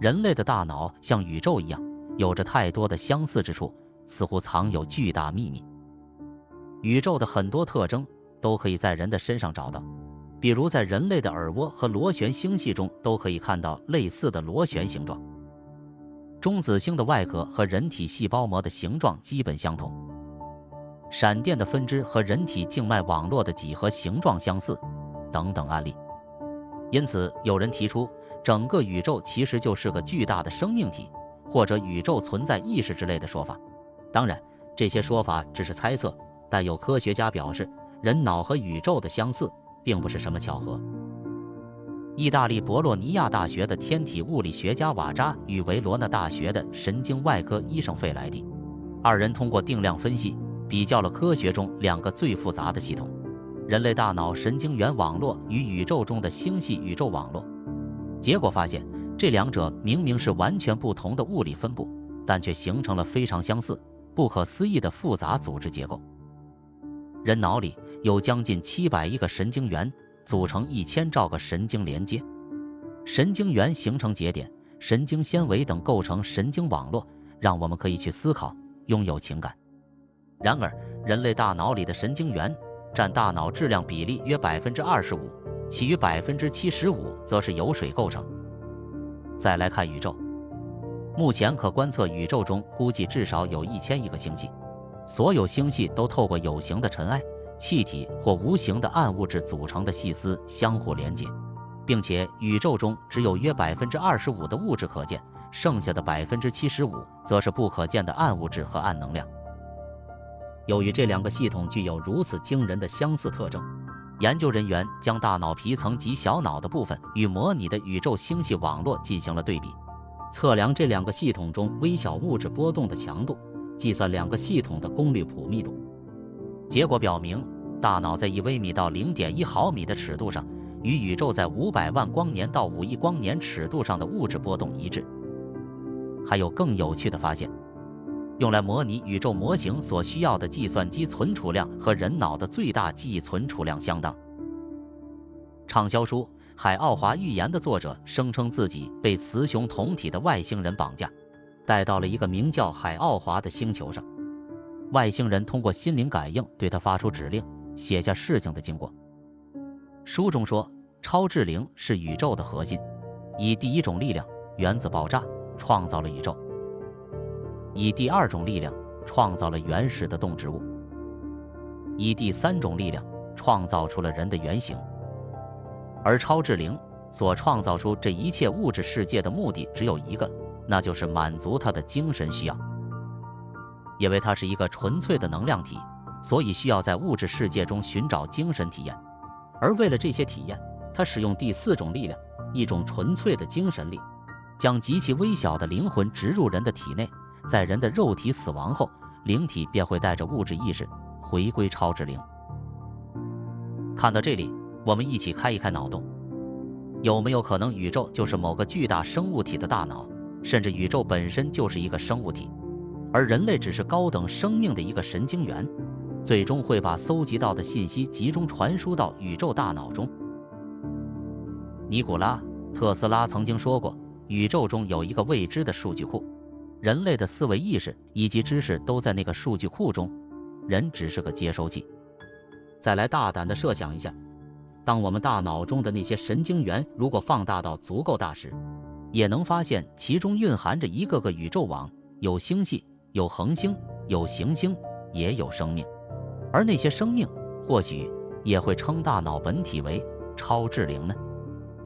人类的大脑像宇宙一样，有着太多的相似之处，似乎藏有巨大秘密。宇宙的很多特征都可以在人的身上找到，比如在人类的耳蜗和螺旋星系中都可以看到类似的螺旋形状。中子星的外壳和人体细胞膜的形状基本相同，闪电的分支和人体静脉网络的几何形状相似，等等案例。因此，有人提出，整个宇宙其实就是个巨大的生命体，或者宇宙存在意识之类的说法。当然，这些说法只是猜测，但有科学家表示，人脑和宇宙的相似并不是什么巧合。意大利博洛尼亚大学的天体物理学家瓦扎与维罗纳大学的神经外科医生费莱蒂，二人通过定量分析，比较了科学中两个最复杂的系统：人类大脑神经元网络与宇宙中的星系宇宙网络。结果发现，这两者明明是完全不同的物理分布，但却形成了非常相似、不可思议的复杂组织结构。人脑里有将近700亿个神经元，组成1000兆个神经连接，神经元形成节点，神经纤维等构成神经网络，让我们可以去思考，拥有情感。然而，人类大脑里的神经元占大脑质量比例约25%，其余75%则是由水构成。再来看宇宙，目前可观测宇宙中估计至少有1000亿个星系，所有星系都透过有形的尘埃、气体或无形的暗物质组成的细丝相互连接，并且宇宙中只有约25%的物质可见，剩下的75%则是不可见的暗物质和暗能量。由于这两个系统具有如此惊人的相似特征，研究人员将大脑皮层及小脑的部分与模拟的宇宙星系网络进行了对比，测量这两个系统中微小物质波动的强度，计算两个系统的功率谱密度。结果表明，大脑在1微米到0.1毫米的尺度上，与宇宙在500万光年到5亿光年尺度上的物质波动一致。还有更有趣的发现，用来模拟宇宙模型所需要的计算机存储量和人脑的最大记忆存储量相当。畅销书《海奥华预言》的作者声称自己被雌雄同体的外星人绑架，带到了一个名叫海奥华的星球上。外星人通过心灵感应对他发出指令，写下事情的经过。书中说，超智灵是宇宙的核心，以第一种力量原子爆炸创造了宇宙，以第二种力量创造了原始的动植物，以第三种力量创造出了人的原型。而超智灵所创造出这一切物质世界的目的只有一个，那就是满足他的精神需要。因为它是一个纯粹的能量体，所以需要在物质世界中寻找精神体验。而为了这些体验，他使用第四种力量，一种纯粹的精神力，将极其微小的灵魂植入人的体内，在人的肉体死亡后，灵体便会带着物质意识回归超智灵。看到这里，我们一起开一开脑洞，有没有可能宇宙就是某个巨大生物体的大脑，甚至宇宙本身就是一个生物体，而人类只是高等生命的一个神经元，最终会把搜集到的信息集中传输到宇宙大脑中。尼古拉·特斯拉曾经说过，宇宙中有一个未知的数据库，人类的思维意识以及知识都在那个数据库中，人只是个接收器。再来大胆地设想一下，当我们大脑中的那些神经元如果放大到足够大时，也能发现其中蕴含着一个个宇宙网，有星系，有恒星，有行星，也有生命。而那些生命或许也会称大脑本体为超智灵呢？